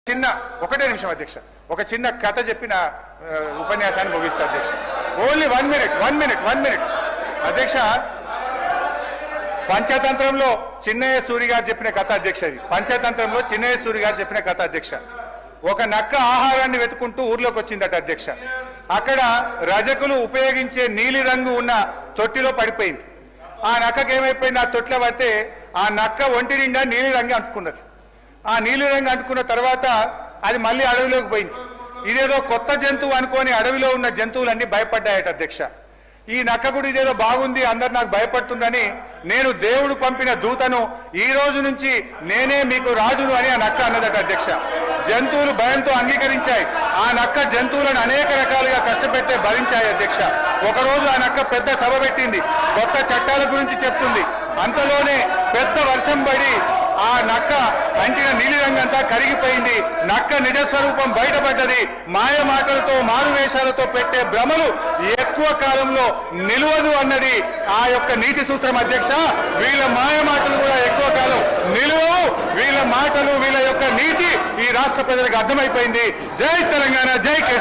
చిన్న ఒకటే నిమిషం అధ్యక్ష, ఒక చిన్న కథ చెప్పిన ఉపన్యాసాన్ని ముగిస్తా అధ్యక్ష. ఓన్లీ 1 మినిట్ అధ్యక్ష. పంచతంత్రంలో చిన్నయ్య సూరి గారు చెప్పిన కథ అధ్యక్ష. ఇది పంచతంత్రంలో చిన్నయ్య సూరి గారు చెప్పిన కథ అధ్యక్ష. ఒక నక్క ఆహారాన్ని వెతుకుంటూ ఊర్లోకి వచ్చిందట అధ్యక్ష. అక్కడ రజకులు ఉపయోగించే నీలి రంగు ఉన్న తొట్టిలో పడిపోయింది. ఆ నక్కకి ఏమైపోయింది, ఆ తొట్టిలో పడితే ఆ నక్క ఒంటి నిండా నీలి రంగు అంటుకున్నది. ఆ నీలి రంగు అంటుకున్న తర్వాత అది మళ్ళీ అడవిలోకి పోయింది. ఇదేదో కొత్త జంతువు అనుకొని అడవిలో ఉన్న జంతువులన్నీ భయపడ్డాయట అధ్యక్ష. ఈ నక్క కూడా ఇదేదో బాగుంది, అందరు నాకు భయపడుతుందని నేను దేవుడు పంపిన దూతను, ఈ రోజు నుంచి నేనే మీకు రాజును అని ఆ నక్క అన్నదట అధ్యక్ష. జంతువులు భయంతో అంగీకరించాయి. ఆ నక్క జంతువులను అనేక రకాలుగా కష్టపెట్టే భరించాయి అధ్యక్ష. ఒకరోజు ఆ నక్క పెద్ద సభ పెట్టింది, కొత్త చట్టాల గురించి చెప్తుంది. అంతలోనే పెద్ద వర్షం పడి ఆ నక్క అంటిన నీలిరంగంతా కరిగిపోయింది. నక్క నిజస్వరూపం బయటపడ్డది. మాయ మాటలతో మారువేషాలతో పెట్టే భ్రమలు ఎక్కువ కాలంలో నిలవదు అన్నది ఆ యొక్క నీతి సూత్రం అధ్యక్ష. వీళ్ళ మాయ మాటలు కూడా ఎక్కువ కాలం నిలవవు. వీళ్ళ మాటలు, వీళ్ళ యొక్క నీతి ఈ రాష్ట్ర ప్రజలకు అర్థమైపోయింది. జై తెలంగాణ, జై కేసీఆర్.